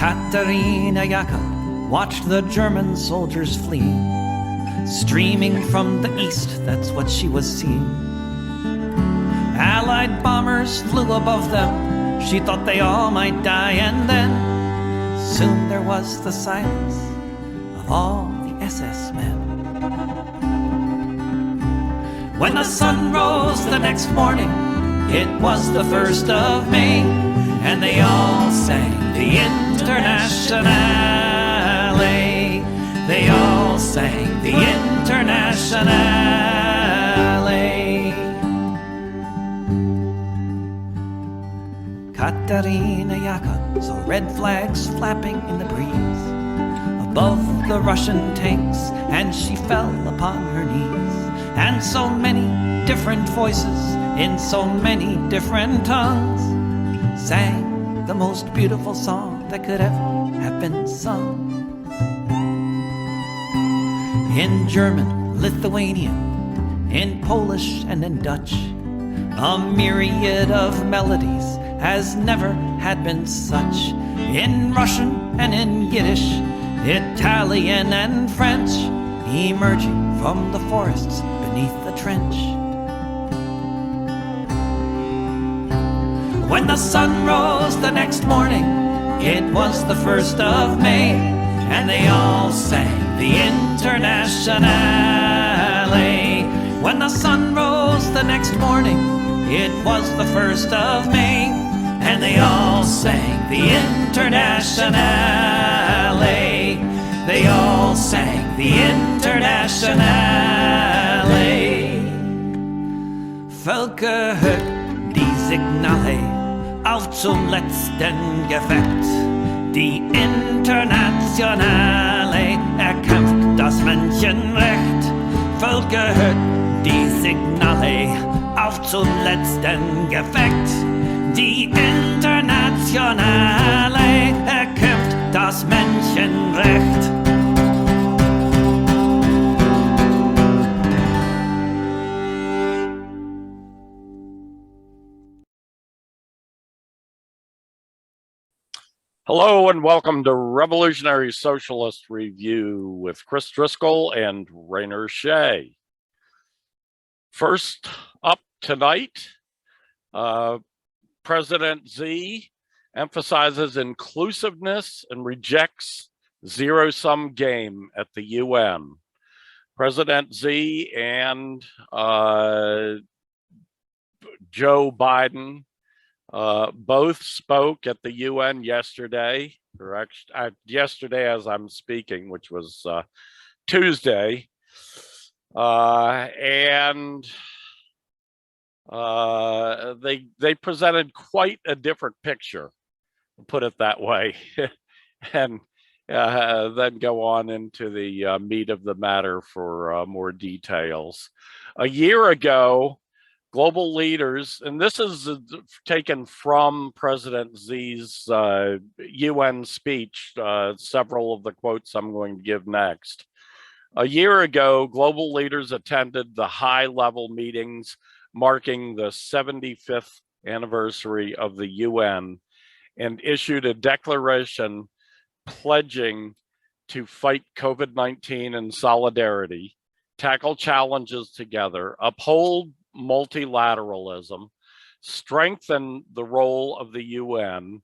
Katerina Jakob watched the German soldiers flee. Streaming from the east, that's what she was seeing. Allied bombers flew above them. She thought they all might die, and then soon there was the silence of all the SS men. When the sun rose the next morning, it was the 1st of May, and they all sang the Internationale. They all sang the Internationale. Katerina Jakob saw red flags flapping in the breeze above the Russian tanks, and she fell upon her knees. And so many different voices in so many different tongues sang the most beautiful song that could ever have been sung. In German, Lithuanian, in Polish and in Dutch, a myriad of melodies has never had been such. In Russian and in Yiddish, Italian and French, emerging from the forests beneath the trench. When the sun rose the next morning, it was the 1st of May, and they all sang the Internationale. When the sun rose the next morning, it was the 1st of May, and they all sang the Internationale. They all sang the Internationale. Völker hört die Signale auf zum letzten Gefecht. Die Internationale erkämpft das Menschenrecht. Völker hört die Signale auf zum letzten Gefecht. Die Internationale erkämpft das Menschenrecht. Hello and welcome to Revolutionary Socialist Review with Chris Driscoll and Rainer Shea. First up tonight, President Xi emphasizes inclusiveness and rejects zero-sum game at the UN. President Xi and Joe Biden both spoke at the UN yesterday, or actually yesterday as I'm speaking, which was Tuesday, and they presented quite a different picture, put it that way, and then go on into the meat of the matter for more details. A year ago, global leaders, and this is taken from President Xi's UN speech, several of the quotes I'm going to give next. A year ago, global leaders attended the high-level meetings marking the 75th anniversary of the UN and issued a declaration pledging to fight COVID-19 in solidarity, tackle challenges together, uphold multilateralism, strengthen the role of the UN,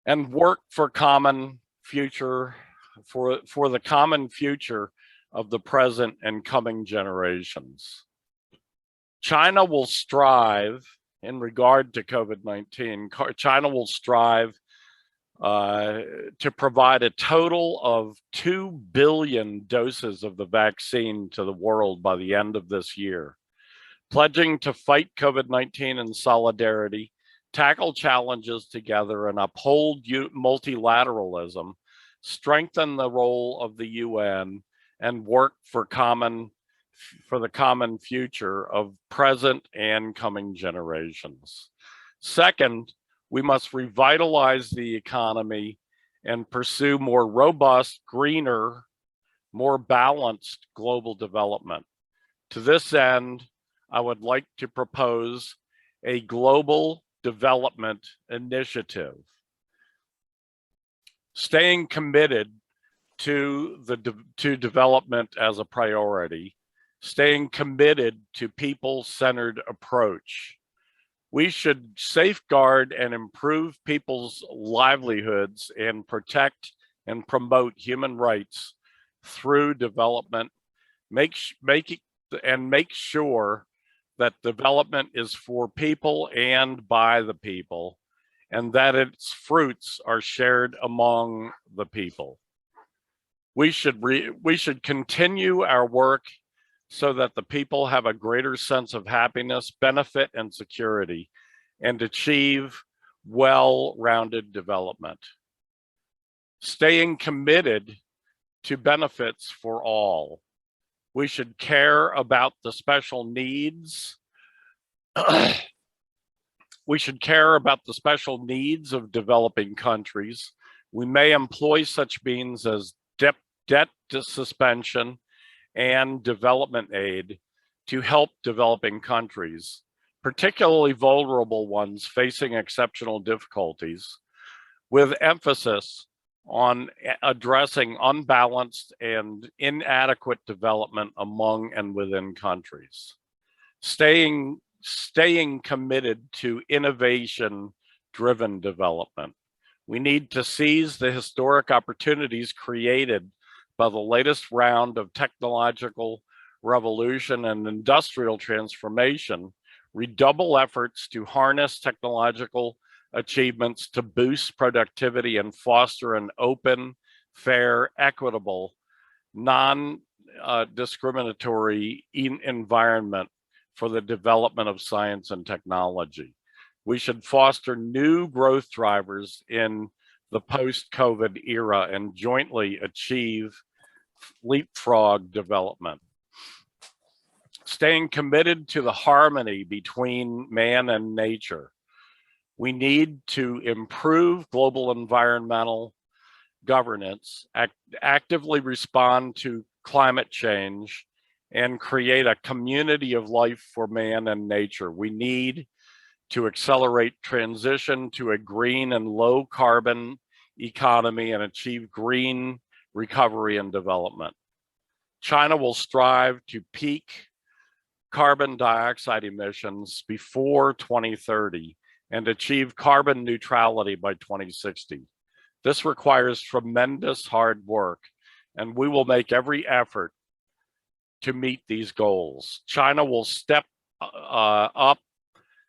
and work for common future, for the common future of the present and coming generations. China will strive, in regard to COVID-19, China will strive to provide a total of 2 billion doses of the vaccine to the world by the end of this year, pledging to fight COVID-19 in solidarity, tackle challenges together, and uphold multilateralism, strengthen the role of the UN, and work for the common future of present and coming generations. Second, we must revitalize the economy and pursue more robust, greener, more balanced global development. To this end, I would like to propose a global development initiative. Staying committed to development as a priority, staying committed to people-centered approach. We should safeguard and improve people's livelihoods and protect and promote human rights through development, make sure that development is for people and by the people, and that its fruits are shared among the people. We should continue our work so that the people have a greater sense of happiness, benefit, and security, and achieve well-rounded development. Staying committed to benefits for all. We should care about the special needs. We should care about the special needs of developing countries. We may employ such means as debt suspension and development aid to help developing countries, particularly vulnerable ones facing exceptional difficulties, with emphasis on addressing unbalanced and inadequate development among and within countries. Staying committed to innovation-driven development. We need to seize the historic opportunities created by the latest round of technological revolution and industrial transformation, redouble efforts to harness technological achievements to boost productivity and foster an open, fair, equitable, non-discriminatory environment for the development of science and technology. We should foster new growth drivers in the post-COVID era and jointly achieve leapfrog development. Staying committed to the harmony between man and nature. We need to improve global environmental governance, actively respond to climate change, and create a community of life for man and nature. We need to accelerate transition to a green and low carbon economy and achieve green recovery and development. China will strive to peak carbon dioxide emissions before 2030 and achieve carbon neutrality by 2060. This requires tremendous hard work, and we will make every effort to meet these goals. China will step up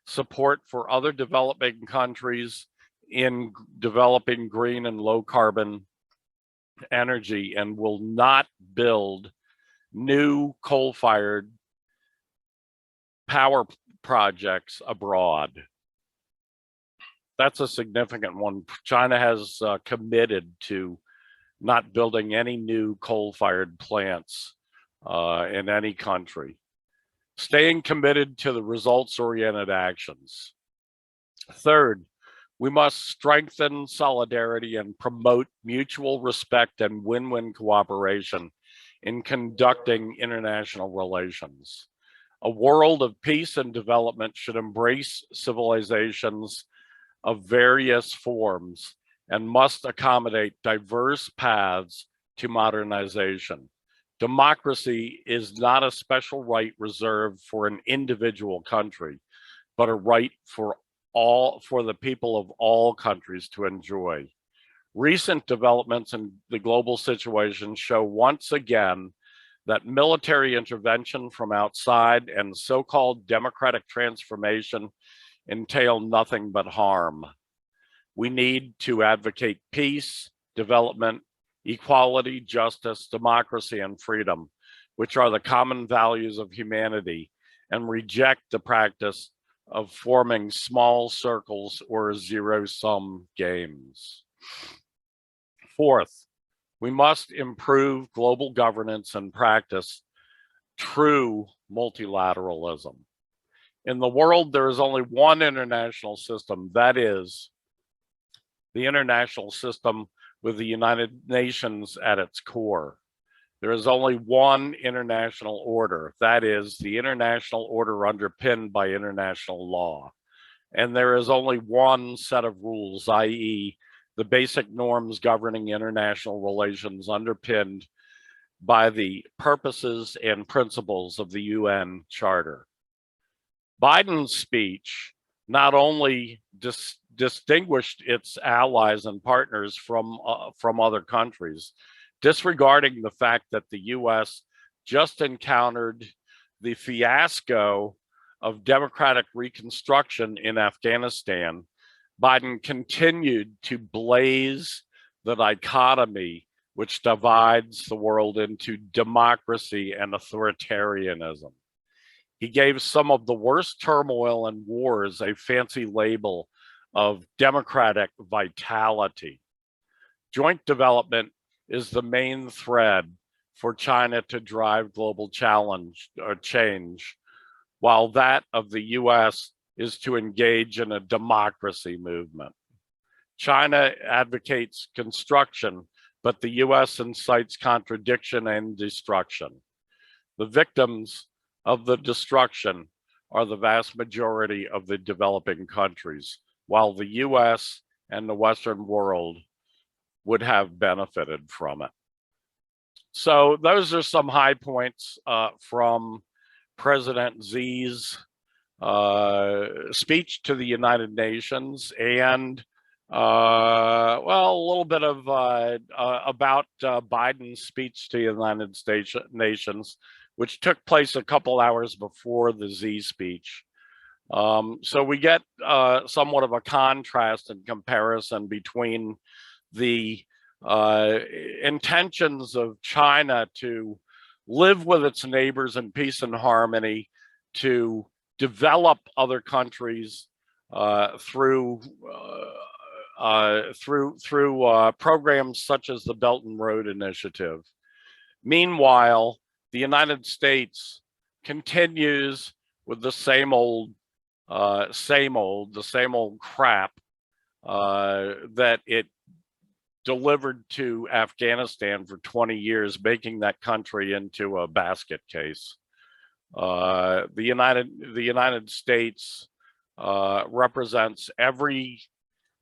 support for other developing countries in developing green and low carbon energy and will not build new coal-fired power projects abroad. That's a significant one. China has committed to not building any new coal-fired plants in any country. Staying committed to the results-oriented actions. Third, we must strengthen solidarity and promote mutual respect and win-win cooperation in conducting international relations. A world of peace and development should embrace civilizations of various forms and must accommodate diverse paths to modernization. Democracy is not a special right reserved for an individual country, but a right for the people of all countries to enjoy. Recent developments in the global situation show once again that military intervention from outside and so-called democratic transformation entail nothing but harm. We need to advocate peace, development, equality, justice, democracy, and freedom, which are the common values of humanity, and reject the practice of forming small circles or zero-sum games. Fourth, we must improve global governance and practice true multilateralism. In the world, there is only one international system, that is the international system with the United Nations at its core. There is only one international order, that is the international order underpinned by international law. And there is only one set of rules, i.e. the basic norms governing international relations underpinned by the purposes and principles of the UN Charter. Biden's speech not only distinguished its allies and partners from other countries, disregarding the fact that the US just encountered the fiasco of democratic reconstruction in Afghanistan, Biden continued to blaze the dichotomy which divides the world into democracy and authoritarianism. He gave some of the worst turmoil and wars a fancy label of democratic vitality. Joint development is the main thread for China to drive global change, while that of the US is to engage in a democracy movement. China advocates construction, but the US incites contradiction and destruction. The victims of the destruction are the vast majority of the developing countries, while the US and the Western world would have benefited from it. So those are some high points from President Xi's speech to the United Nations, and well, a little bit of about Biden's speech to the United Nations, which took place a couple hours before the Xi speech. So we get somewhat of a contrast and comparison between the intentions of China to live with its neighbors in peace and harmony, to develop other countries through programs such as the Belt and Road Initiative. Meanwhile, the United States continues with the same old crap that it delivered to Afghanistan for 20 years, making that country into a basket case. The United States represents every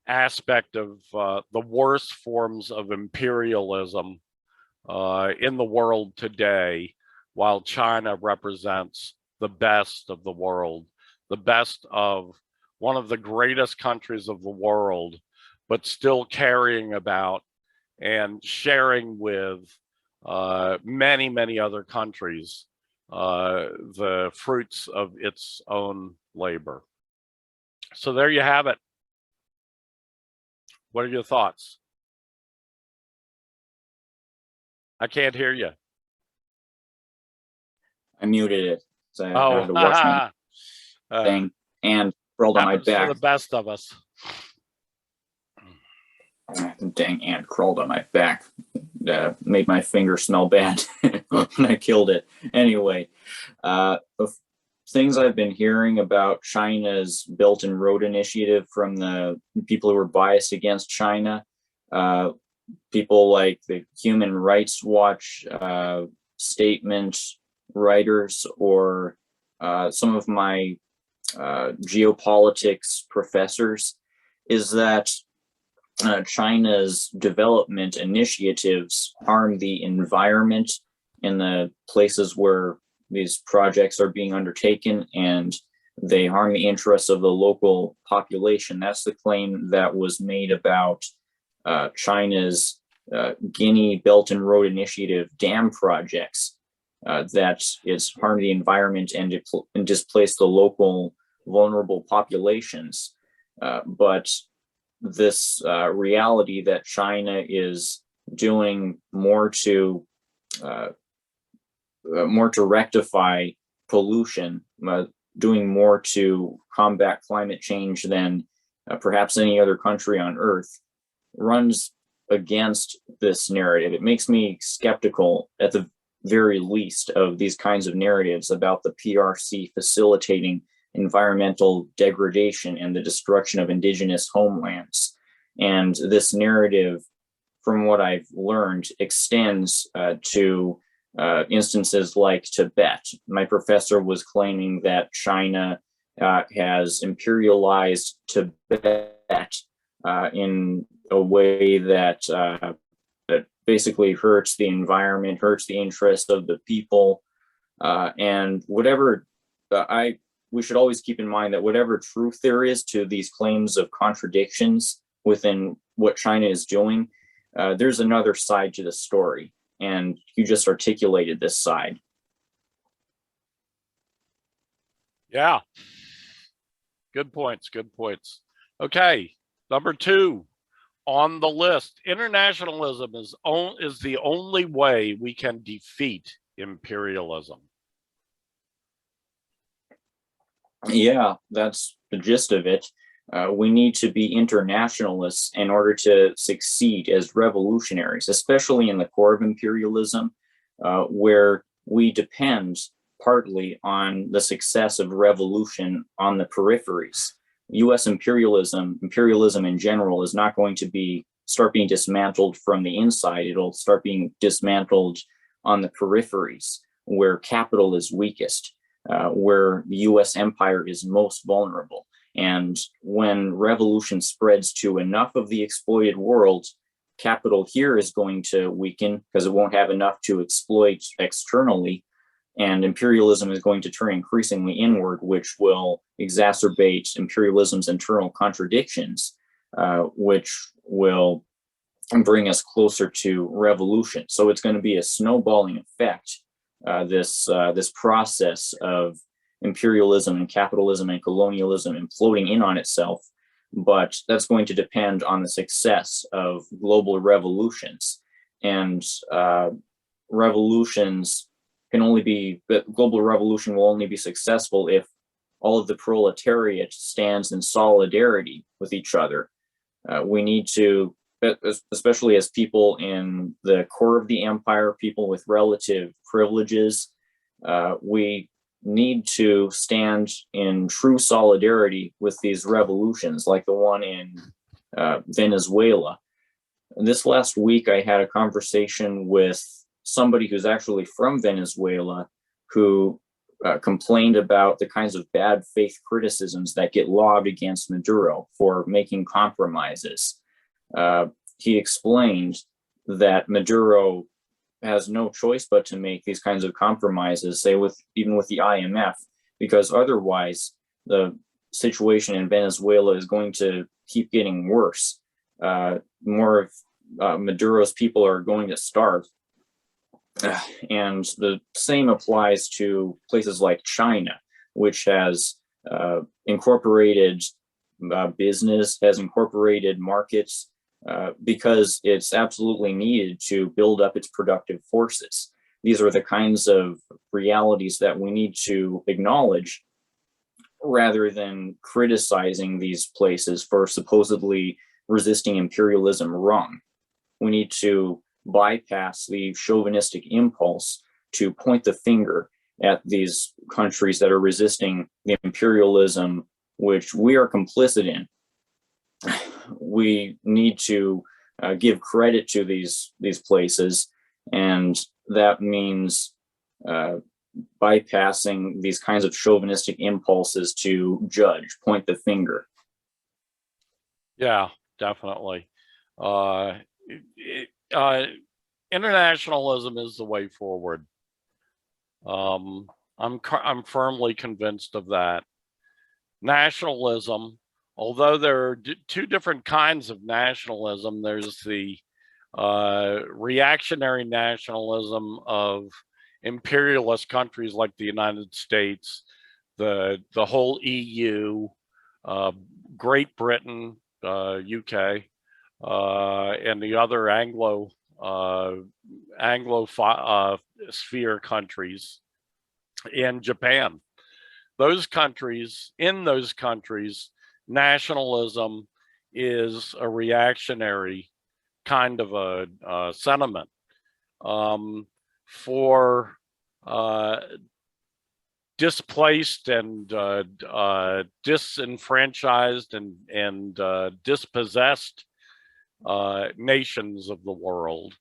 aspect of the worst forms of imperialism in the world today, while China represents the best of the world, the best of one of the greatest countries of the world, but still carrying about and sharing with many, many other countries the fruits of its own labor. So there you have it. What are your thoughts? I can't hear you. I muted it. So I had to watch my thing and rolled on my back. For the best of us. Dang ant crawled on my back. Made my finger smell bad when I killed it. Anyway, the things I've been hearing about China's Belt and Road Initiative from the people who are biased against China, people like the Human Rights Watch statement writers, or some of my geopolitics professors, is that China's development initiatives harm the environment in the places where these projects are being undertaken, and they harm the interests of the local population. That's the claim that was made about China's Guinea Belt and Road Initiative dam projects, that it's harmed the environment and displaced the local vulnerable populations. But this reality that China is doing more to rectify pollution, doing more to combat climate change than perhaps any other country on Earth, runs against this narrative. It makes me skeptical, at the very least, of these kinds of narratives about the PRC facilitating environmental degradation and the destruction of indigenous homelands. And this narrative, from what I've learned, extends to instances like Tibet. My professor was claiming that China has imperialized Tibet in a way that that basically hurts the environment, hurts the interests of the people, and whatever we should always keep in mind that whatever truth there is to these claims of contradictions within what China is doing, there's another side to the story, and you just articulated this side. Yeah, good points, good points. Okay, number 2 on the list, internationalism is the only way we can defeat imperialism. Yeah, that's the gist of it. We need to be internationalists in order to succeed as revolutionaries, especially in the core of imperialism, where we depend partly on the success of revolution on the peripheries. US imperialism in general, is not going to start being dismantled from the inside. It'll start being dismantled on the peripheries, where capital is weakest, where the US empire is most vulnerable. And when revolution spreads to enough of the exploited world, capital here is going to weaken because it won't have enough to exploit externally. And imperialism is going to turn increasingly inward, which will exacerbate imperialism's internal contradictions, which will bring us closer to revolution. So it's going to be a snowballing effect, this process of imperialism and capitalism and colonialism imploding in on itself. But that's going to depend on the success of global revolutions. And global revolution will only be successful if all of the proletariat stands in solidarity with each other. We need to, especially as people in the core of the empire, people with relative privileges, we need to stand in true solidarity with these revolutions, like the one in Venezuela. And this last week, I had a conversation with somebody who's actually from Venezuela, who complained about the kinds of bad faith criticisms that get lobbed against Maduro for making compromises. He explained that Maduro has no choice but to make these kinds of compromises, say even with the IMF, because otherwise the situation in Venezuela is going to keep getting worse. More of Maduro's people are going to starve. And the same applies to places like China, which has incorporated business, has incorporated markets, because it's absolutely needed to build up its productive forces. These are the kinds of realities that we need to acknowledge, rather than criticizing these places for supposedly resisting imperialism wrong. We need to bypass the chauvinistic impulse to point the finger at these countries that are resisting the imperialism which we are complicit in. We need to give credit to these places, and that means bypassing these kinds of chauvinistic impulses to judge, point the finger. Yeah, definitely. Internationalism is the way forward. I'm firmly convinced of that. Nationalism, although there are two different kinds of nationalism, there's the reactionary nationalism of imperialist countries like the United States, the whole EU, Great Britain, UK, and the other Anglo sphere countries, and Japan. In those countries, nationalism is a reactionary kind of a sentiment for displaced and disenfranchised and dispossessed nations of the world.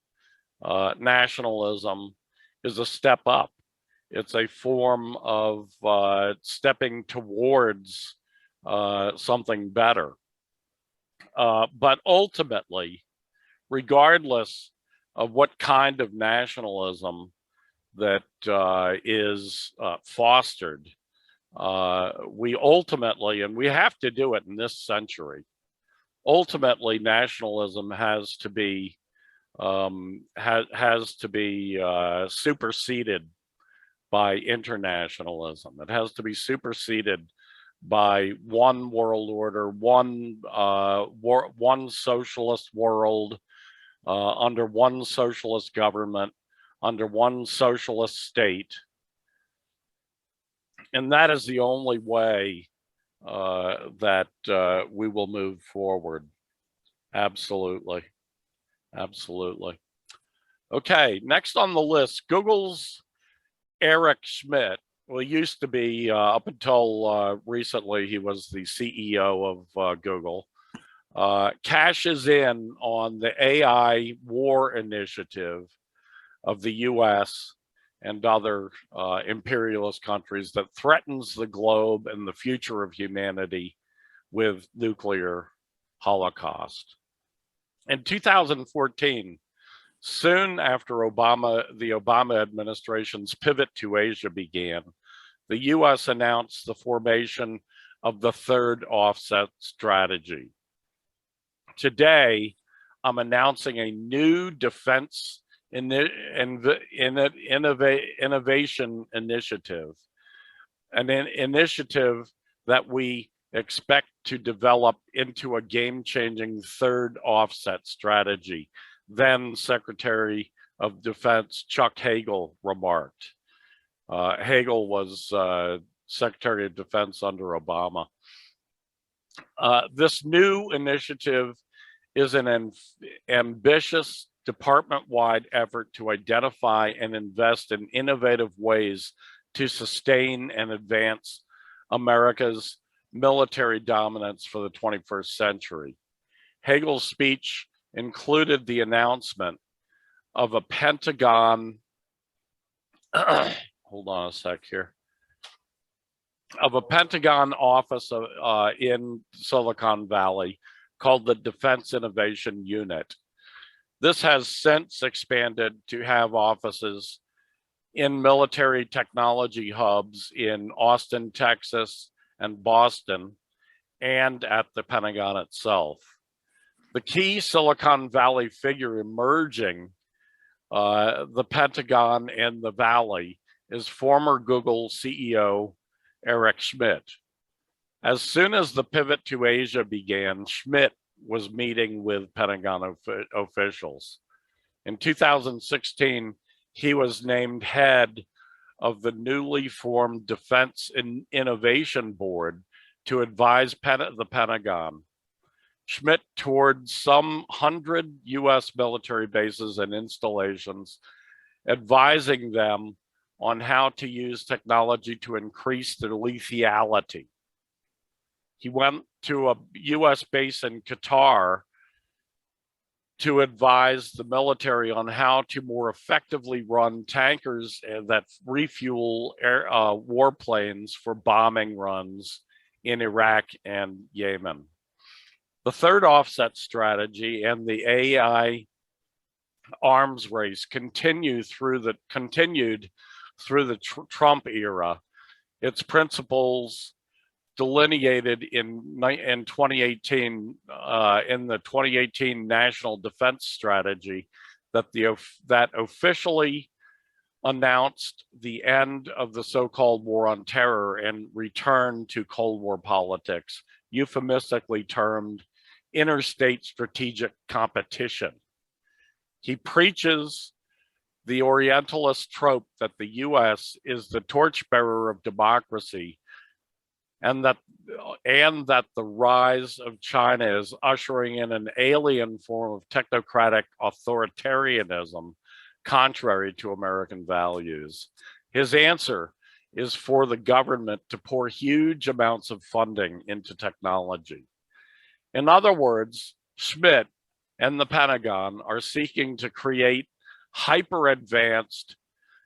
Nationalism is a step up. It's a form of stepping towards something better. But ultimately, regardless of what kind of nationalism that is fostered, we ultimately, and we have to do it in this century, ultimately nationalism has to be superseded by internationalism. It has to be superseded by one world order, one socialist world, under one socialist government, under one socialist state. And that is the only way that we will move forward. Absolutely. Absolutely. Okay, next on the list, Google's Eric Schmidt. Well, he used to be, up until recently, he was the CEO of Google. Cashes in on the AI war initiative of the US and other imperialist countries that threatens the globe and the future of humanity with nuclear holocaust. In 2014, soon after the Obama administration's pivot to Asia began, the US announced the formation of the third offset strategy. Today, I'm announcing a new defense innovation initiative, an initiative that we expect to develop into a game-changing third offset strategy. Then Secretary of Defense Chuck Hagel remarked. Hagel was Secretary of Defense under Obama. This new initiative is an ambitious department-wide effort to identify and invest in innovative ways to sustain and advance America's military dominance for the 21st century. Hagel's speech included the announcement of a Pentagon, hold on a sec here, of a Pentagon office in Silicon Valley called the Defense Innovation Unit. This has since expanded to have offices in military technology hubs in Austin, Texas, and Boston, and at the Pentagon itself. The key Silicon Valley figure emerging the Pentagon and the Valley is former Google CEO Eric Schmidt. As soon as the pivot to Asia began, Schmidt was meeting with Pentagon officials. In 2016, he was named head of the newly formed Defense Innovation Board to advise the Pentagon. Schmidt toured some 100 US military bases and installations, advising them on how to use technology to increase their lethality. He went to a US base in Qatar to advise the military on how to more effectively run tankers that refuel warplanes for bombing runs in Iraq and Yemen. The third offset strategy and the AI arms race continued through the Trump era. Its principles delineated in 2018 in the 2018 National Defense Strategy that officially announced the end of the so-called war on terror and return to Cold War politics, euphemistically termed interstate strategic competition. He preaches the Orientalist trope that the US is the torchbearer of democracy and that the rise of China is ushering in an alien form of technocratic authoritarianism contrary to American values. His answer is for the government to pour huge amounts of funding into technology. In other words, Schmidt and the Pentagon are seeking to create hyper-advanced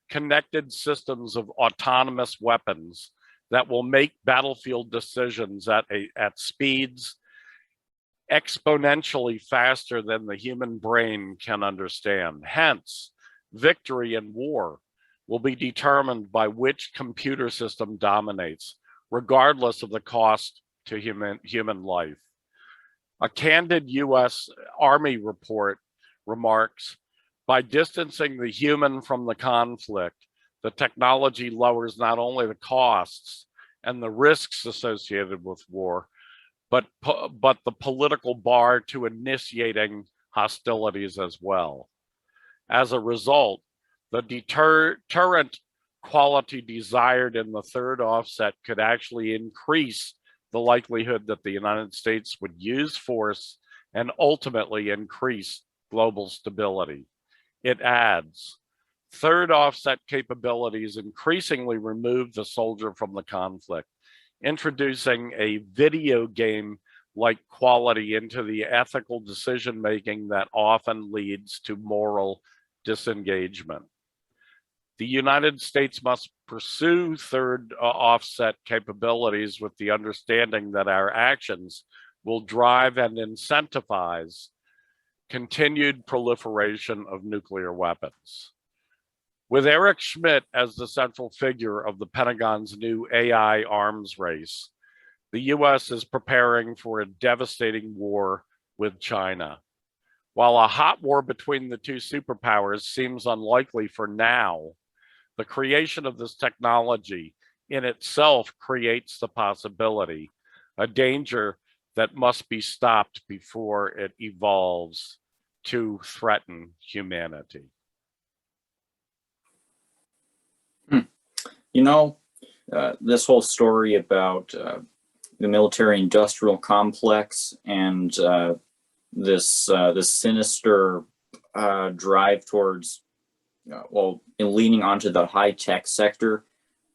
connected systems of autonomous weapons that will make battlefield decisions at speeds exponentially faster than the human brain can understand. Hence, victory in war will be determined by which computer system dominates, regardless of the cost to human life. A candid US Army report remarks, by distancing the human from the conflict, the technology lowers not only the costs and the risks associated with war, but the political bar to initiating hostilities as well. As a result, the deterrent quality desired in the third offset could actually increase the likelihood that the United States would use force and ultimately increase global stability. It adds, third offset capabilities increasingly remove the soldier from the conflict, introducing a video game-like quality into the ethical decision-making that often leads to moral disengagement. The United States must pursue third offset capabilities with the understanding that our actions will drive and incentivize continued proliferation of nuclear weapons. With Eric Schmidt as the central figure of the Pentagon's new AI arms race, the US is preparing for a devastating war with China. While a hot war between the two superpowers seems unlikely for now, the creation of this technology in itself creates the possibility, a danger that must be stopped before it evolves to threaten humanity. You know, this whole story about the military-industrial complex and this sinister drive towards, in leaning onto the high-tech sector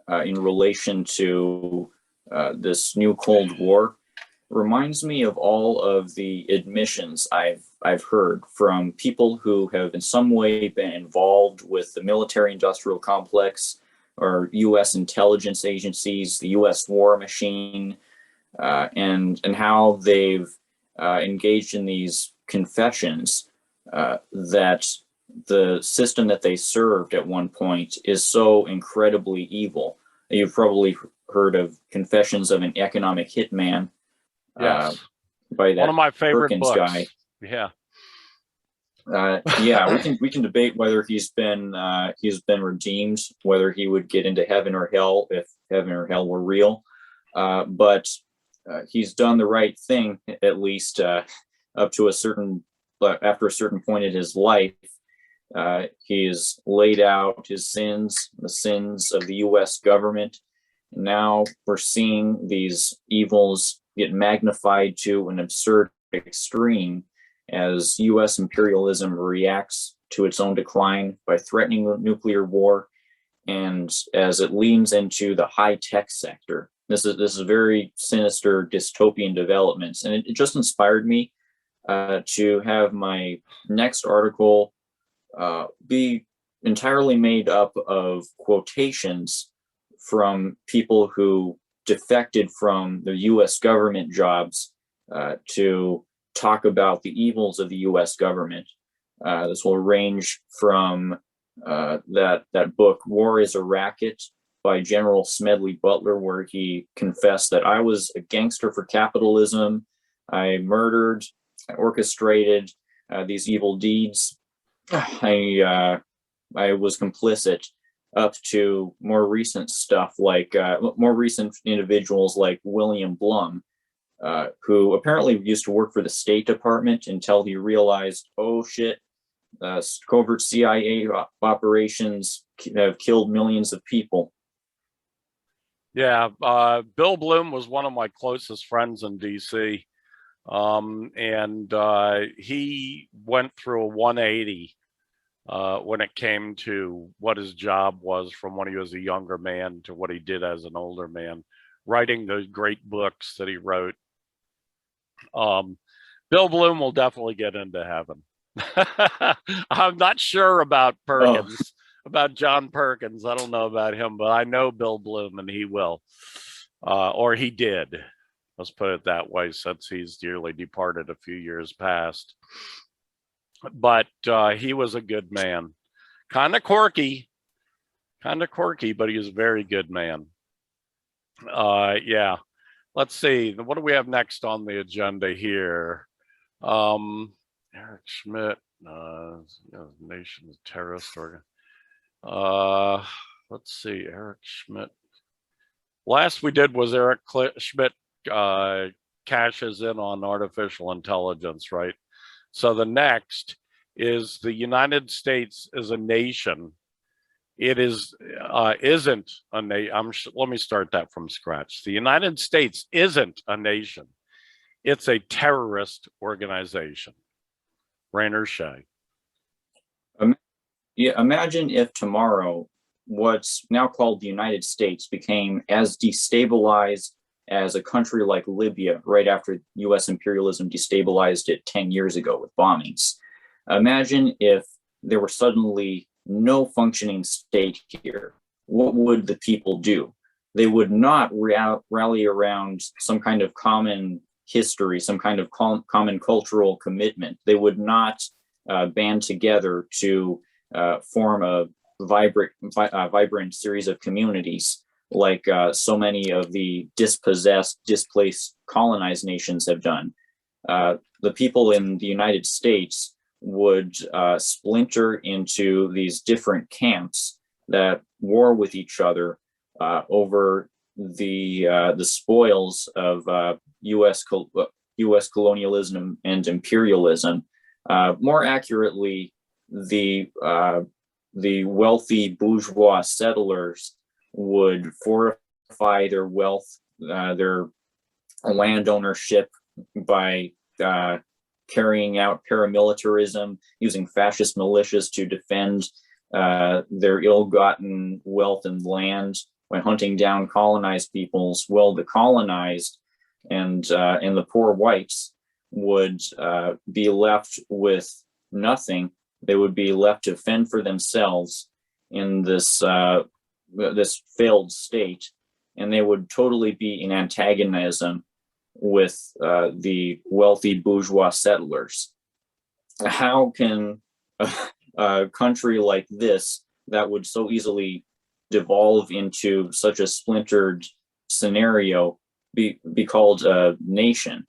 in relation to this new Cold War, reminds me of all of the admissions I've heard from people who have in some way been involved with the military-industrial complex or U.S. intelligence agencies, the U.S. war machine, and how they've engaged in these confessions that the system that they served at one point is so incredibly evil. You've probably heard of Confessions of an Economic Hitman. Yes, by that one of my favorite Perkins books. guy. Yeah. Yeah, we can debate whether he's been redeemed, whether he would get into heaven or hell if heaven or hell were real. But he's done the right thing, at least up to a certain, after a certain point in his life. He's laid out his sins, the sins of the U.S. government. Now we're seeing these evils get magnified to an absurd extreme as U.S. imperialism reacts to its own decline by threatening nuclear war, and as it leans into the high-tech sector. This is very sinister dystopian developments, and it just inspired me to have my next article be entirely made up of quotations from people who defected from the U.S. government jobs to talk about the evils of the U.S. government. This will range from that book, War is a Racket, by General Smedley Butler, where he confessed that I was a gangster for capitalism. I murdered, I orchestrated these evil deeds. I was complicit, up to more recent stuff like more recent individuals like William Blum, who apparently used to work for the State Department until he realized, oh shit, covert CIA operations have killed millions of people. Yeah, Bill Bloom was one of my closest friends in DC, and he went through a 180 when it came to what his job was from when he was a younger man to what he did as an older man, writing those great books that he wrote. Bill Bloom will definitely get into heaven. I'm not sure about Perkins, about John Perkins. I don't know about him, but I know Bill Bloom, and he will, or he did. Let's put it that way, since he's dearly departed a few years past. But he was a good man. Kind of quirky, but he was a very good man. Yeah. Let's see. What do we have next on the agenda here? Eric Schmidt, Nation's terrorist organ. Let's see, Eric Schmidt. Last we did was Eric Schmidt cashes in on artificial intelligence, right? So the next is the United States as a nation. It isn't a nation. Let me start that from scratch. The United States isn't a nation. It's a terrorist organization. Rainer Shea. Yeah, imagine if tomorrow what's now called the United States became as destabilized as a country like Libya right after US imperialism destabilized it 10 years ago with bombings. Imagine if there were suddenly no functioning state here. What would the people do? They would not rally around some kind of common history, some kind of common cultural commitment. They would not band together to form a vibrant series of communities like so many of the dispossessed, displaced, colonized nations have done. The people in the United States would splinter into these different camps that war with each other over the spoils of U.S. colonialism and imperialism. More accurately, the wealthy bourgeois settlers would fortify their wealth, their land ownership by carrying out paramilitarism, using fascist militias to defend their ill-gotten wealth and land by hunting down colonized peoples. Well, the colonized and the poor whites would be left with nothing. They would be left to fend for themselves in this this failed state, and they would totally be in antagonism with the wealthy bourgeois settlers. How can a country like this, that would so easily devolve into such a splintered scenario, be called a nation?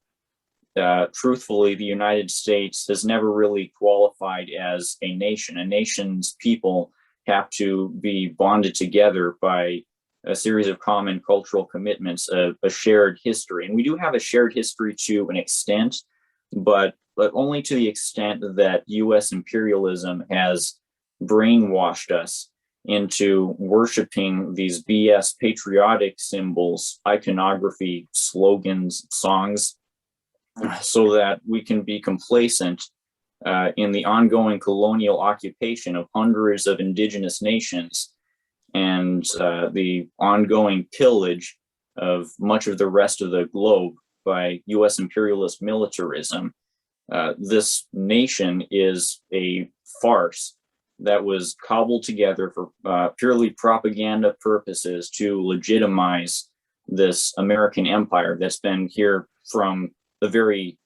Truthfully, the United States has never really qualified as a nation. A nation's people have to be bonded together by a series of common cultural commitments, a shared history. And we do have a shared history to an extent, but only to the extent that US imperialism has brainwashed us into worshiping these BS patriotic symbols, iconography, slogans, songs, so that we can be complacent in the ongoing colonial occupation of hundreds of indigenous nations and the ongoing pillage of much of the rest of the globe by US imperialist militarism. This nation is a farce that was cobbled together for purely propaganda purposes to legitimize this American empire that's been here from the very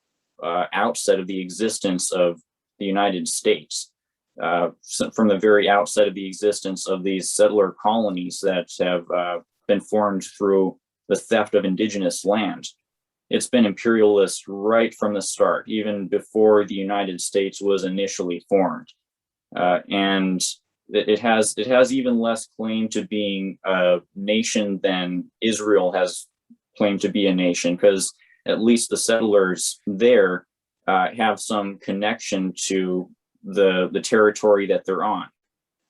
outset of the existence of the United States, from the very outset of the existence of these settler colonies that have been formed through the theft of indigenous land. It's been imperialist right from the start, even before the United States was initially formed. And it has even less claim to being a nation than Israel has claimed to be a nation, because at least the settlers there have some connection to the territory that they're on.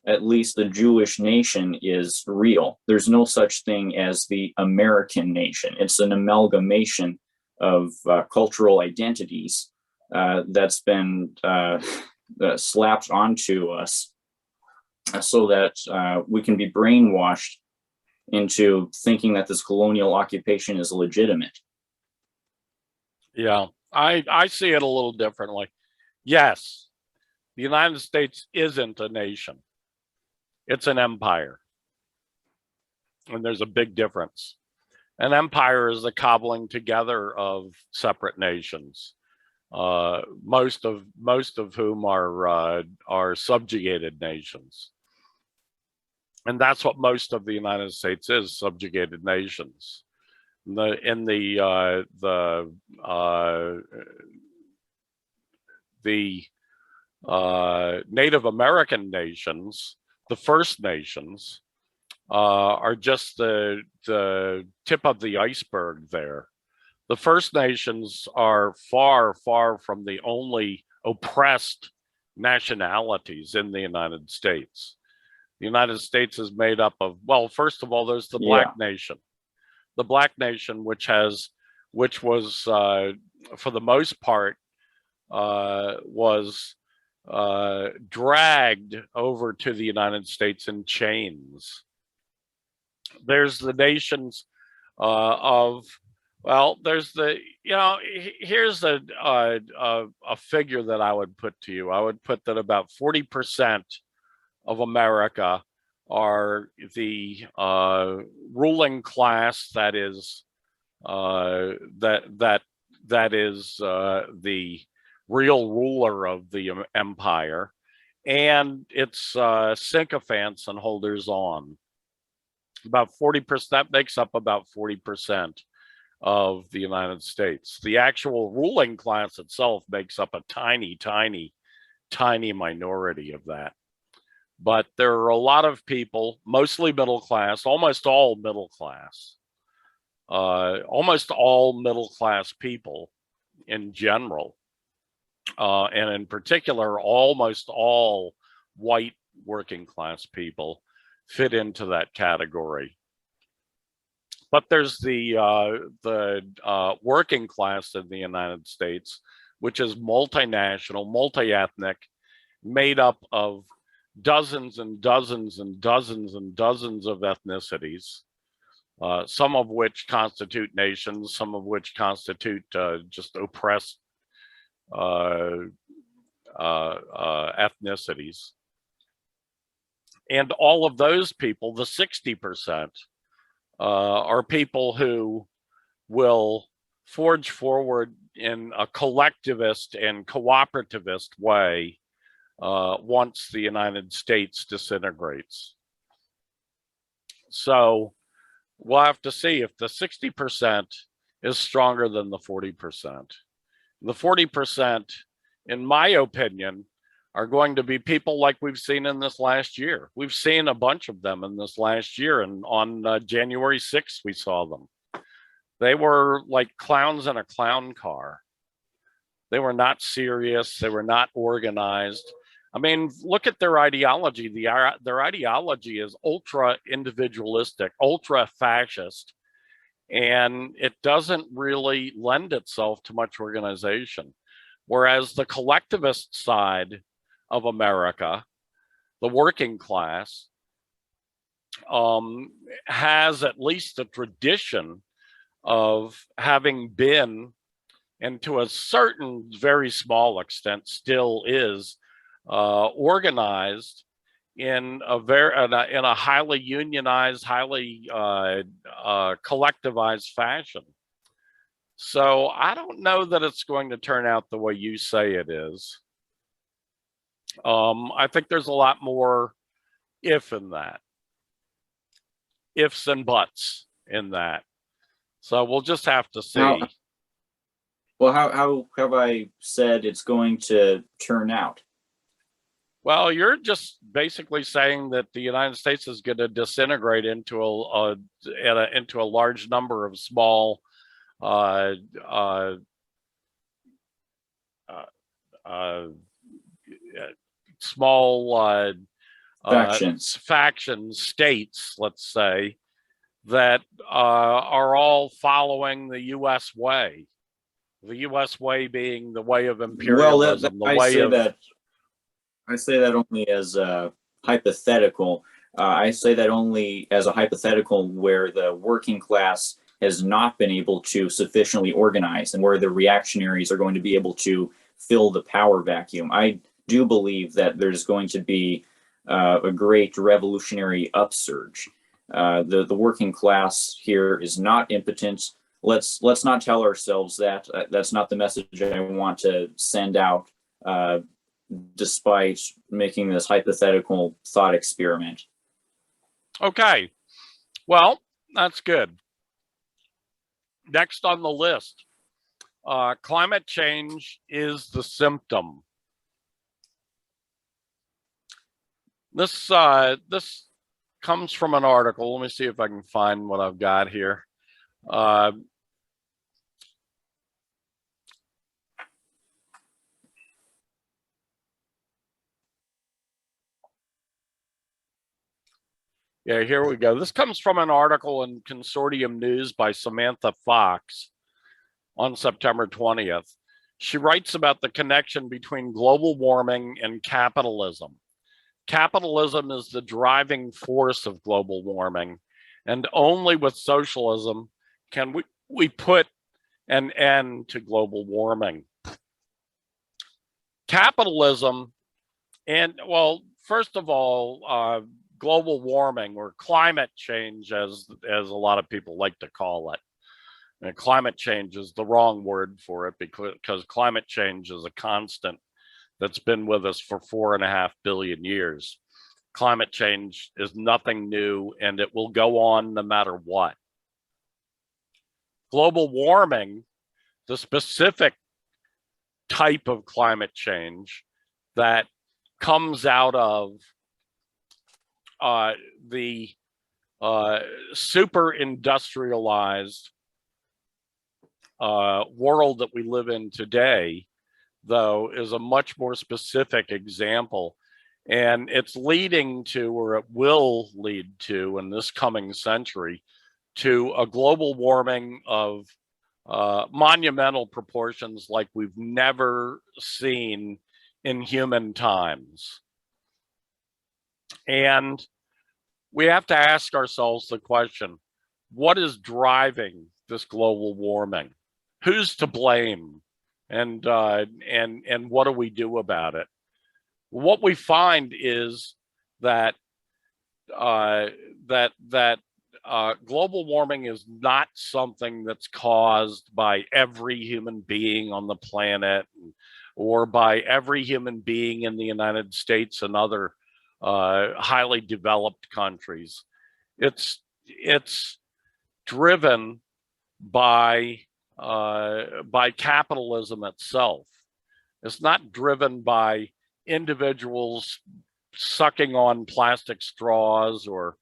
At least the Jewish nation is real. There's no such thing as the American nation. It's an amalgamation of cultural identities that's been slapped onto us so that we can be brainwashed into thinking that this colonial occupation is legitimate. Yeah, I see it a little differently. Yes, the United States isn't a nation. It's an empire. And there's a big difference. An empire is the cobbling together of separate nations, most of whom are subjugated nations. And that's what most of the United States is, subjugated nations. In the Native American nations, the First Nations, are just the tip of the iceberg there. The First Nations are far, far from the only oppressed nationalities in the United States. The United States is made up of, well, first of all, there's the Black Nation. The Black Nation, which was, for the most part, was dragged over to the United States in chains. There's the nations there's the, here's a figure that I would put to you. I would put that about 40% of America are the ruling class, that is the real ruler of the empire, and its sycophants and holders on. About 40%, that makes up about 40% of the United States. The actual ruling class itself makes up a tiny, tiny, tiny minority of that. But there are a lot of people, mostly middle class, almost all middle class people in general, and in particular, almost all white working class people fit into that category. But there's the working class in the United States, which is multinational, multi-ethnic, made up of dozens and dozens and dozens and dozens of ethnicities, some of which constitute nations, some of which constitute just oppressed ethnicities. And all of those people, the 60%, are people who will forge forward in a collectivist and cooperativist way once the United States disintegrates. So we'll have to see if the 60% is stronger than the 40%. The 40%, in my opinion, are going to be people like we've seen in this last year. We've seen a bunch of them in this last year, and on January 6th, we saw them. They were like clowns in a clown car. They were not serious. They were not organized. I mean, look at their ideology. Their ideology is ultra individualistic, ultra fascist, and it doesn't really lend itself to much organization. Whereas the collectivist side of America, the working class, has at least a tradition of having been, and to a certain very small extent still is, organized in a highly unionized, highly collectivized fashion. So I don't know that it's going to turn out the way you say it is. I think there's a lot more if in that, ifs and buts in that. So we'll just have to see. How have I said it's going to turn out? Well, you're just basically saying that the United States is going to disintegrate into a large number of small factions, states, let's say, that are all following the U.S. way. The U.S. way being the way of imperialism. I say that only as a hypothetical. I say that only as a hypothetical where the working class has not been able to sufficiently organize and where the reactionaries are going to be able to fill the power vacuum. I do believe that there's going to be a great revolutionary upsurge. The working class here is not impotent. Let's not tell ourselves that. That's not the message I want to send out, despite making this hypothetical thought experiment. Okay, well, that's good. Next on the list, climate change is the symptom. This comes from an article. Let me see if I can find what I've got here. Yeah, here we go. This comes from an article in Consortium News by Samantha Fox on September 20th. She writes about the connection between global warming and capitalism. Capitalism is the driving force of global warming, and only with socialism can we put an end to global warming. Capitalism, and well, first of all, global warming, or climate change, as a lot of people like to call it. And climate change is the wrong word for it, because climate change is a constant that's been with us for 4.5 billion years. Climate change is nothing new, and it will go on no matter what. Global warming, the specific type of climate change that comes out of the super industrialized world that we live in today, though, is a much more specific example. And it's leading to, or it will lead to, in this coming century, to a global warming of monumental proportions like we've never seen in human times. And we have to ask ourselves the question, what is driving this global warming? Who's to blame? And what do we do about it? What we find is that global warming is not something that's caused by every human being on the planet, or by every human being in the United States and other highly developed countries. It's driven by capitalism itself. It's not driven by individuals sucking on plastic straws or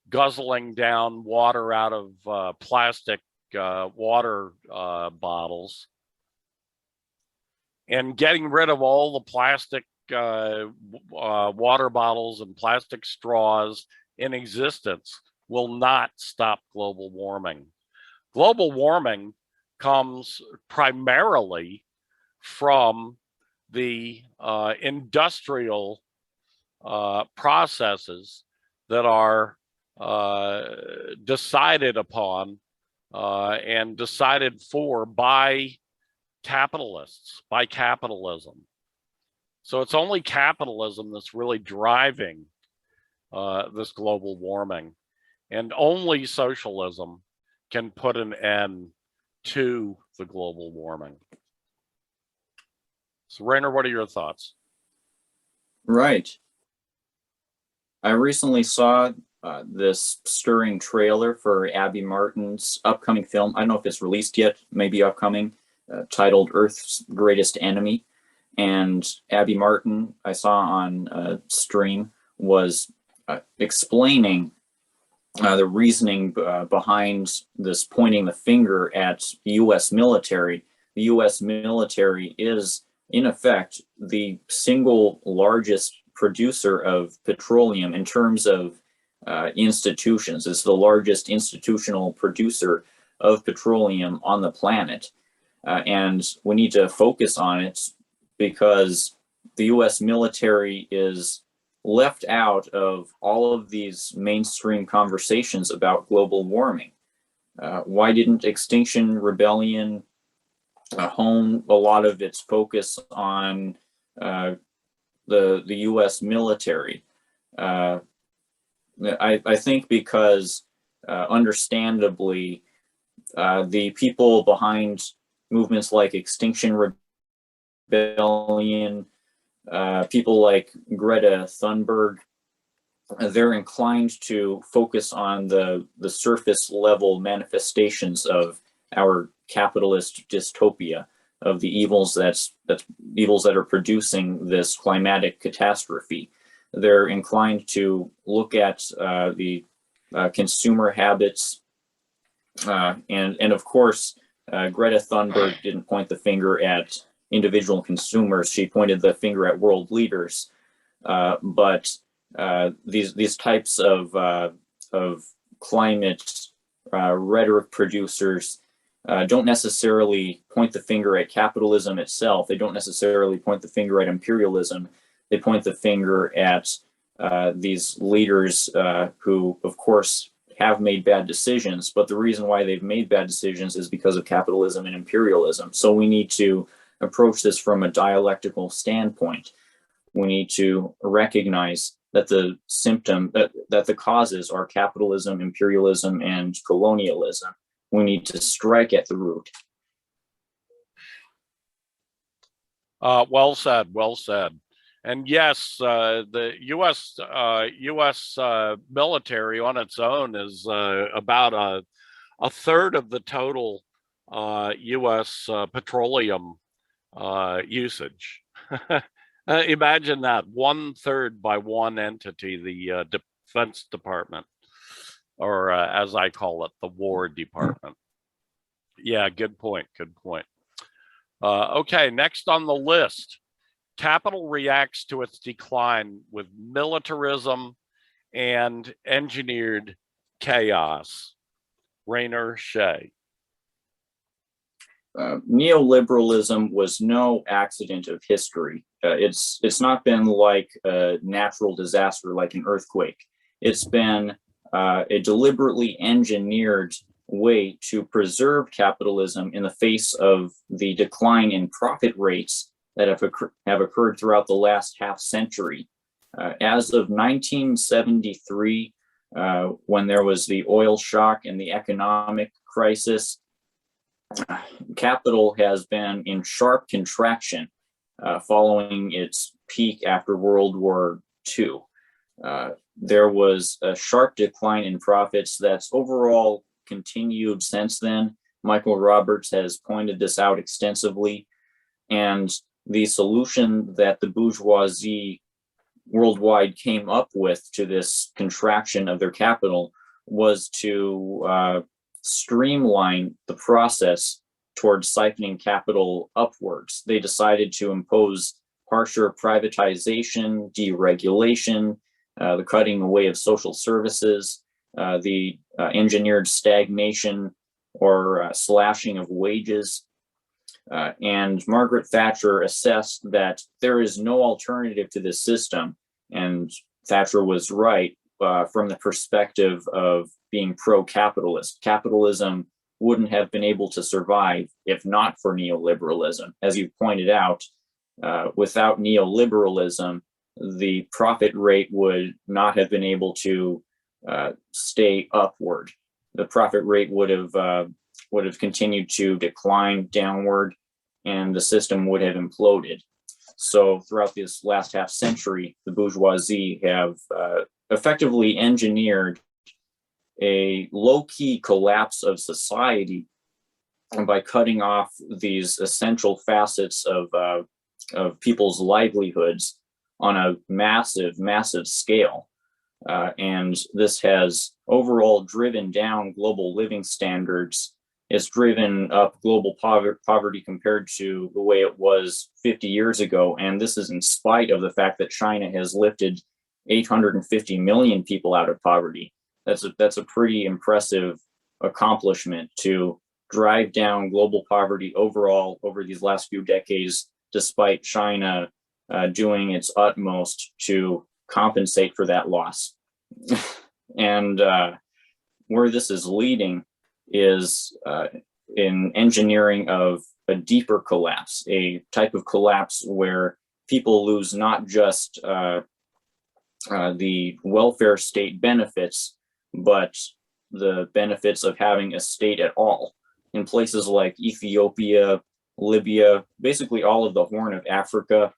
guzzling down water out of plastic water bottles, and getting rid of all the plastic water bottles and plastic straws in existence will not stop global warming. Global warming comes primarily from the industrial processes that are decided upon and decided for by capitalists, by capitalism. So it's only capitalism that's really driving this global warming, and only socialism can put an end to the global warming. So Rainer, what are your thoughts? Right. I recently saw this stirring trailer for Abby Martin's upcoming film. I don't know if it's released yet, maybe upcoming, titled Earth's Greatest Enemy. And Abby Martin, I saw on stream, was explaining the reasoning behind this pointing the finger at the U.S. military. The U.S. military is, in effect, the single largest producer of petroleum in terms of institutions. It's the largest institutional producer of petroleum on the planet. And we need to focus on it because the U.S. military is left out of all of these mainstream conversations about global warming. Why didn't Extinction Rebellion hone a lot of its focus on the U.S. military? I think because understandably, the people behind movements like Extinction Rebellion, people like Greta Thunberg, they're inclined to focus on the surface level manifestations of our capitalist dystopia, of the evils that are producing this climatic catastrophe. They're inclined to look at the consumer habits, and of course, Greta Thunberg didn't point the finger at individual consumers; she pointed the finger at world leaders. But these types of climate rhetoric producers don't necessarily point the finger at capitalism itself. They don't necessarily point the finger at imperialism. They point the finger at these leaders who, of course, have made bad decisions. But the reason why they've made bad decisions is because of capitalism and imperialism. So we need to approach this from a dialectical standpoint. We need to recognize that the symptom, that the causes are capitalism, imperialism, and colonialism. We need to strike at the root. Well said, well said. And yes, the U.S. Military on its own is about a third of the total U.S. Petroleum usage. Imagine that, 1/3 by one entity, the Defense Department, or as I call it, the War Department. Yeah, good point, good point. Okay, next on the list, capital reacts to its decline with militarism and engineered chaos. Rainer Shea. Neoliberalism was no accident of history. It's not been like a natural disaster, like an earthquake. It's been a deliberately engineered way to preserve capitalism in the face of the decline in profit rates that have occurred throughout the last half century. As of 1973, when there was the oil shock and the economic crisis, capital has been in sharp contraction following its peak after World War II. There was a sharp decline in profits that's overall continued since then. Michael Roberts has pointed this out extensively. And the solution that the bourgeoisie worldwide came up with to this contraction of their capital was to streamline the process towards siphoning capital upwards. They decided to impose harsher privatization, deregulation, the cutting away of social services, the engineered stagnation or slashing of wages. And Margaret Thatcher assessed that there is no alternative to this system. And Thatcher was right from the perspective of being pro-capitalist. Capitalism wouldn't have been able to survive if not for neoliberalism. As you pointed out, without neoliberalism, the profit rate would not have been able to stay upward. The profit rate would have continued to decline downward, and the system would have imploded. So throughout this last half century, the bourgeoisie have effectively engineered a low-key collapse of society by cutting off these essential facets of people's livelihoods on a massive, massive scale. And this has overall driven down global living standards. It's driven up global poverty compared to the way it was 50 years ago. And this is in spite of the fact that China has lifted 850 million people out of poverty. That's a pretty impressive accomplishment to drive down global poverty overall over these last few decades, despite China doing its utmost to compensate for that loss. And where this is leading is in engineering of a deeper collapse, a type of collapse where people lose not just the welfare state benefits, but the benefits of having a state at all. In places like Ethiopia, Libya, basically all of the Horn of Africa,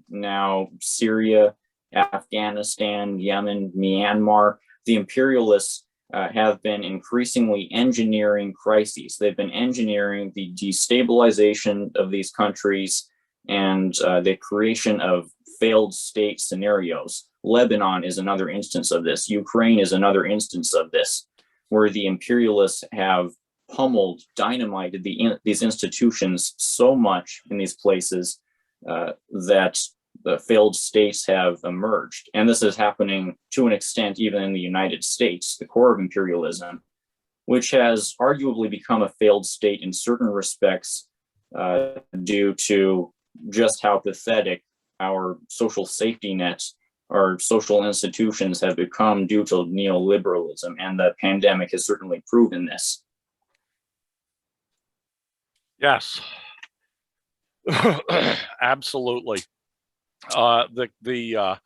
now Syria, Afghanistan, Yemen, Myanmar, the imperialists have been increasingly engineering crises. They've been engineering the destabilization of these countries and the creation of failed state scenarios. Lebanon is another instance of this. Ukraine is another instance of this, where the imperialists have pummeled, dynamited these institutions so much in these places that the failed states have emerged. And this is happening to an extent even in the United States, the core of imperialism, which has arguably become a failed state in certain respects due to just how pathetic our social safety nets, our social institutions have become due to neoliberalism. And the pandemic has certainly proven this. Yes, absolutely. The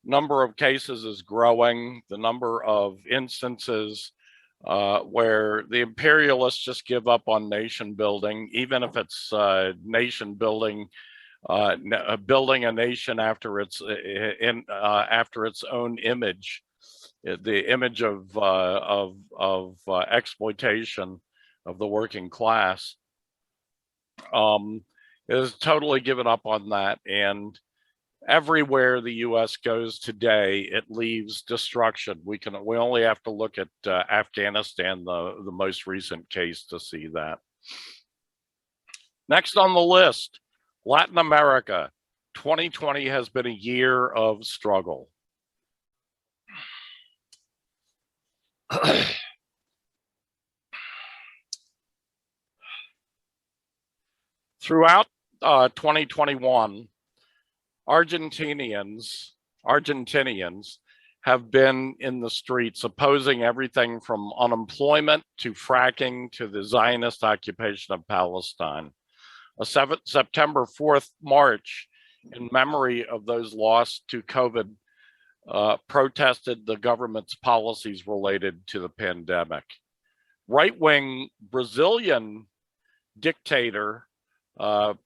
number of cases is growing. The number of instances where the imperialists just give up on nation building, even if it's nation building, building a nation after its after its own image, the image of exploitation of the working class, is totally given up on that. And everywhere the U.S. goes today, it leaves destruction. We only have to look at Afghanistan, the most recent case, to see that. Next on the list, Latin America. 2020 has been a year of struggle. Throughout 2021, Argentinians have been in the streets opposing everything from unemployment to fracking to the Zionist occupation of Palestine. A September 4th march in memory of those lost to COVID protested the government's policies related to the pandemic. Right-wing Brazilian dictator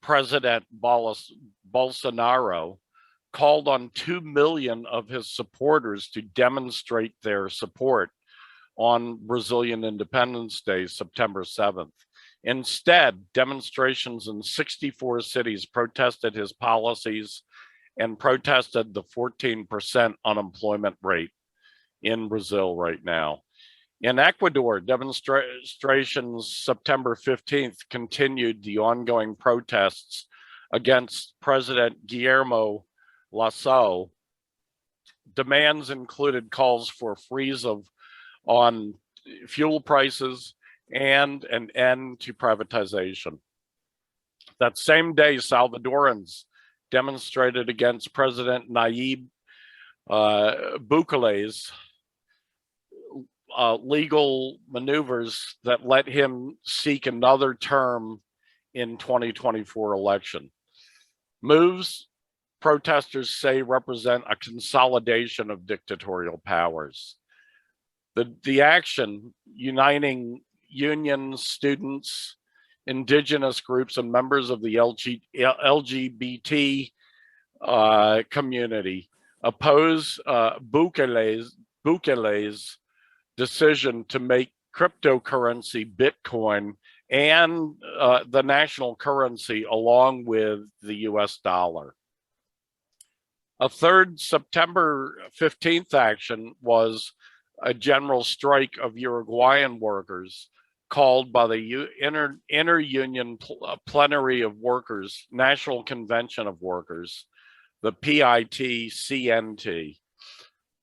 President Bolsonaro called on 2 million of his supporters to demonstrate their support on Brazilian Independence Day, September 7th. Instead, demonstrations in 64 cities protested his policies and protested the 14% unemployment rate in Brazil right now. In Ecuador, demonstrations September 15th continued the ongoing protests against President Guillermo Lasso. Demands included calls for a freeze on fuel prices and an end to privatization. That same day, Salvadorans demonstrated against President Nayib Bukele's legal maneuvers that let him seek another term in 2024 election. Moves protesters say represent a consolidation of dictatorial powers. The action uniting unions, students, indigenous groups, and members of the LGBT community oppose Bukele's decision to make cryptocurrency Bitcoin and the national currency along with the US dollar. A third September 15th action was a general strike of Uruguayan workers called by the Inter-Union Plenary of Workers, National Convention of Workers, the PIT-CNT.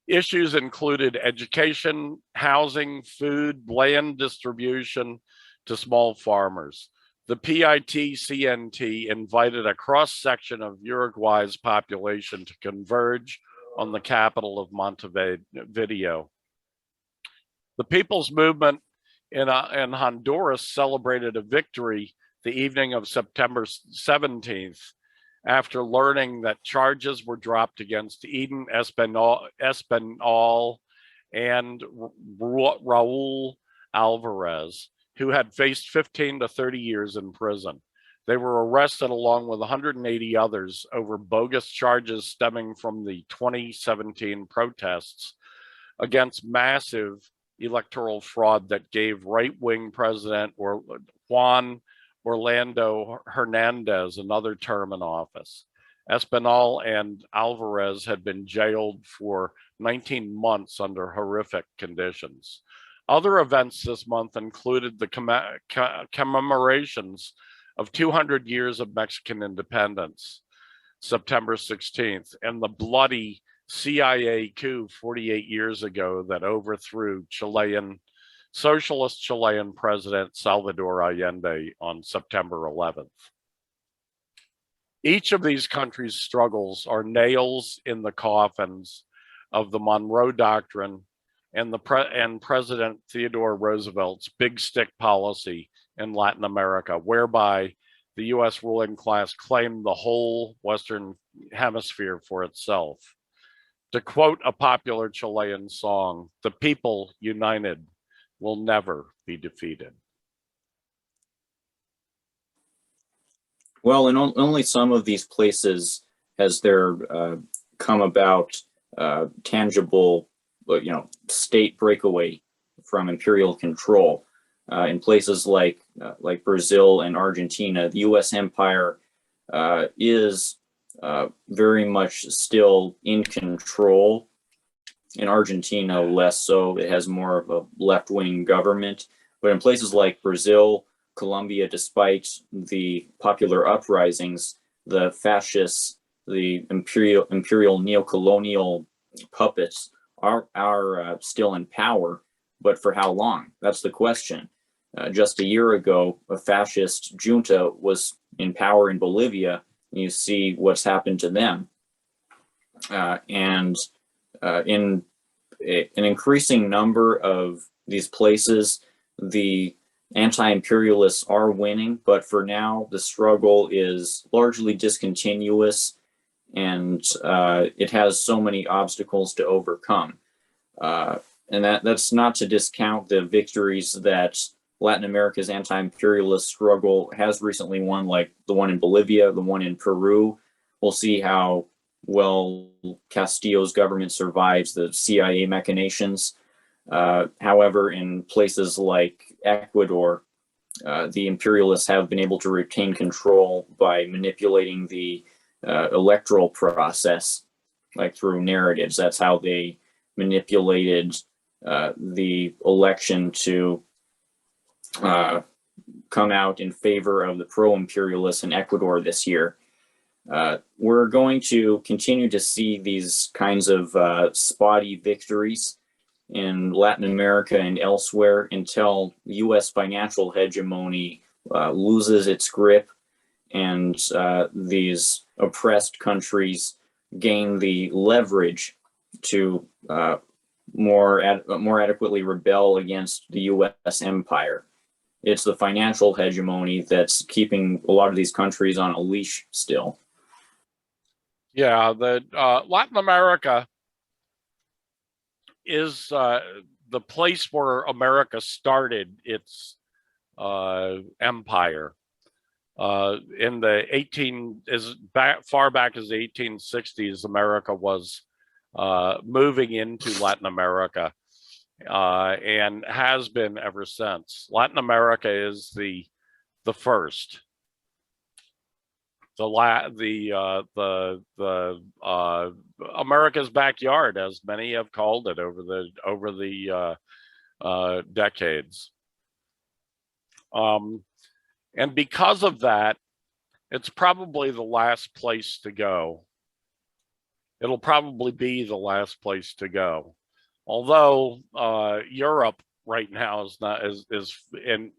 Issues included education, housing, food, land distribution to small farmers. The PIT-CNT invited a cross-section of Uruguay's population to converge on the capital of Montevideo. The People's Movement in Honduras celebrated a victory the evening of September 17th after learning that charges were dropped against Eden Espinal and Raul Alvarez, who had faced 15 to 30 years in prison. They were arrested along with 180 others over bogus charges stemming from the 2017 protests against massive electoral fraud that gave right-wing President Juan Orlando Hernandez another term in office. Espinal and Alvarez had been jailed for 19 months under horrific conditions. Other events this month included the commemorations of 200 years of Mexican independence, September 16th, and the bloody CIA coup 48 years ago that overthrew Socialist Chilean President Salvador Allende on September 11th. Each of these countries' struggles are nails in the coffins of the Monroe Doctrine and President Theodore Roosevelt's big stick policy in Latin America, whereby the US ruling class claimed the whole Western Hemisphere for itself. To quote a popular Chilean song, "The people united will never be defeated." Well, in only some of these places has there come about tangible, state breakaway from imperial control. In places like Brazil and Argentina, the U.S. empire is very much still in control. In Argentina, less so. It has more of a left-wing government. But in places like Brazil, Colombia, despite the popular uprisings, the fascists, the imperial neocolonial puppets are still in power. But for how long? That's the question. Just a year ago, a fascist junta was in power in Bolivia. And you see what's happened to them. In an increasing number of these places, the anti-imperialists are winning, but for now, the struggle is largely discontinuous, and it has so many obstacles to overcome. And that's not to discount the victories that Latin America's anti-imperialist struggle has recently won, like the one in Bolivia, the one in Peru. We'll see how well Castillo's government survives the CIA machinations. However, in places like Ecuador, the imperialists have been able to retain control by manipulating the electoral process, like through narratives. That's how they manipulated the election to come out in favor of the pro-imperialists in Ecuador this year. We're going to continue to see these kinds of spotty victories in Latin America and elsewhere until U.S. financial hegemony loses its grip and these oppressed countries gain the leverage to more adequately rebel against the U.S. empire. It's the financial hegemony that's keeping a lot of these countries on a leash still. Yeah, Latin America is the place where America started its empire. In the far back as the 1860s, America was moving into Latin America and has been ever since. Latin America is the first. America's backyard, as many have called it over the decades. And because of that, it's probably the last place to go. It'll probably be the last place to go. Although Europe right now is in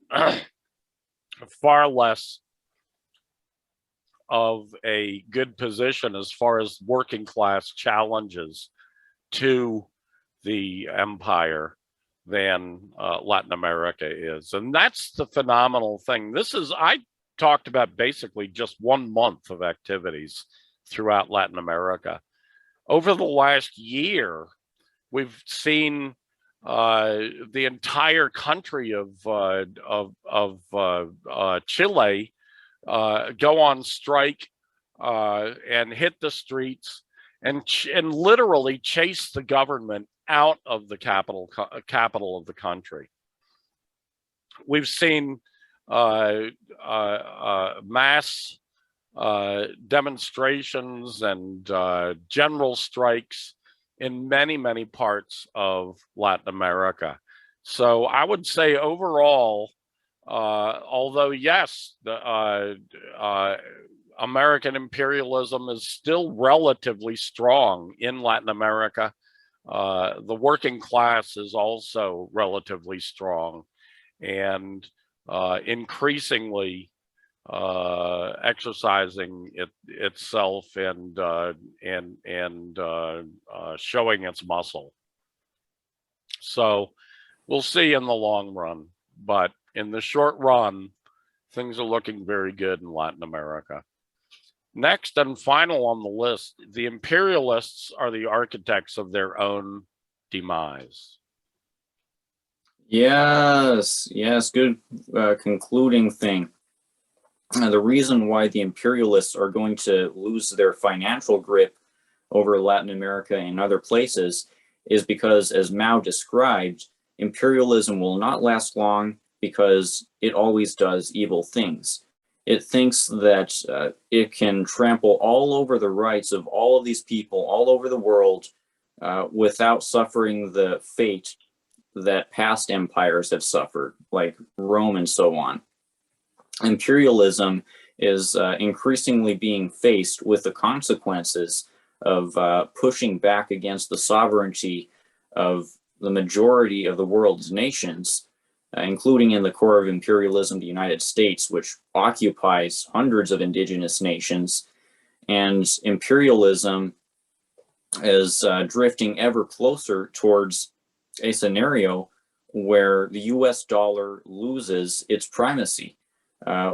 far less of a good position as far as working class challenges to the empire than Latin America is. And that's the phenomenal thing. talked about basically just 1 month of activities throughout Latin America. Over the last year, we've seen the entire country of Chile go on strike and hit the streets and literally chase the government out of the capital of the country. We've seen mass demonstrations and general strikes in many parts of Latin America. So I would say overall, although yes, the American imperialism is still relatively strong in Latin America, the working class is also relatively strong and increasingly exercising itself and showing its muscle. So we'll see in the long run, but in the short run, things are looking very good in Latin America. Next and final on the list, the imperialists are the architects of their own demise. Yes, good concluding thing. The reason why the imperialists are going to lose their financial grip over Latin America and other places is because, as Mao described, imperialism will not last long because it always does evil things. It thinks that it can trample all over the rights of all of these people all over the world without suffering the fate that past empires have suffered, like Rome and so on. Imperialism is increasingly being faced with the consequences of pushing back against the sovereignty of the majority of the world's nations, including in the core of imperialism, the United States, which occupies hundreds of indigenous nations. And imperialism is drifting ever closer towards a scenario where the US dollar loses its primacy,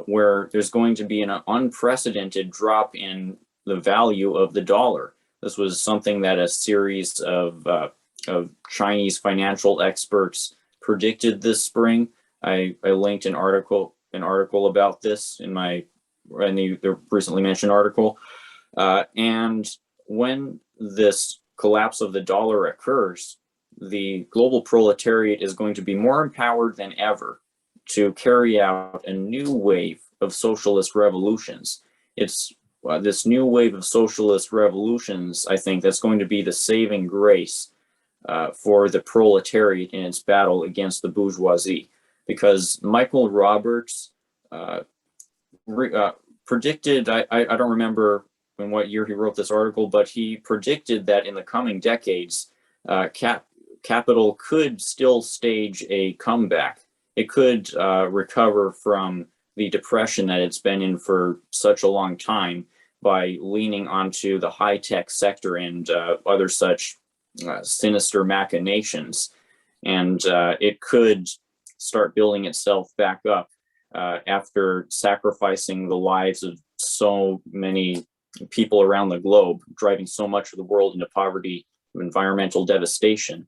where there's going to be an unprecedented drop in the value of the dollar. This was something that a series of Chinese financial experts predicted this spring. I linked an article about this in the recently mentioned article. And when this collapse of the dollar occurs, the global proletariat is going to be more empowered than ever to carry out a new wave of socialist revolutions. It's this new wave of socialist revolutions, I think, that's going to be the saving grace for the proletariat in its battle against the bourgeoisie. Because Michael Roberts predicted, I don't remember in what year he wrote this article, but he predicted that in the coming decades, capital could still stage a comeback. It could recover from the depression that it's been in for such a long time by leaning onto the high-tech sector and other such sinister machinations. And it could start building itself back up after sacrificing the lives of so many people around the globe, driving so much of the world into poverty, environmental devastation.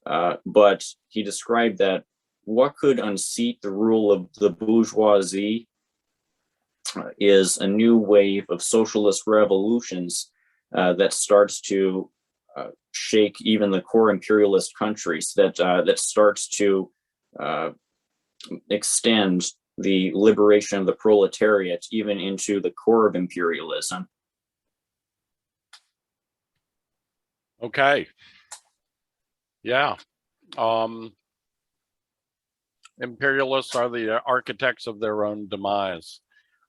But he described that what could unseat the rule of the bourgeoisie is a new wave of socialist revolutions that starts to shake even the core imperialist countries, that starts to extend the liberation of the proletariat even into the core of imperialism. Okay. Yeah. Imperialists are the architects of their own demise.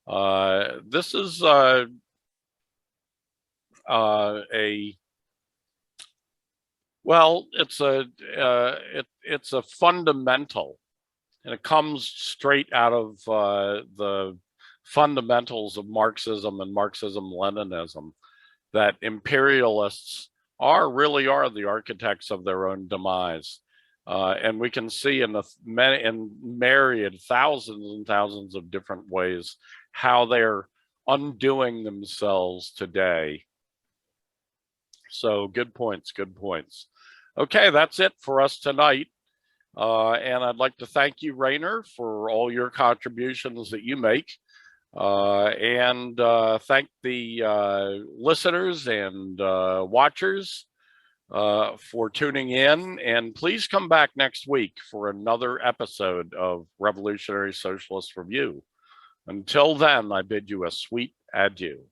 This is it's a fundamental, and it comes straight out of the fundamentals of Marxism and Marxism-Leninism, that imperialists really are the architects of their own demise. And we can see in myriad thousands and thousands of different ways how they're undoing themselves today. So good points, good points. Okay, that's it for us tonight. And I'd like to thank you, Rainer, for all your contributions that you make. And thank the listeners and watchers for tuning in. And please come back next week for another episode of Revolutionary Socialist Review. Until then, I bid you a sweet adieu.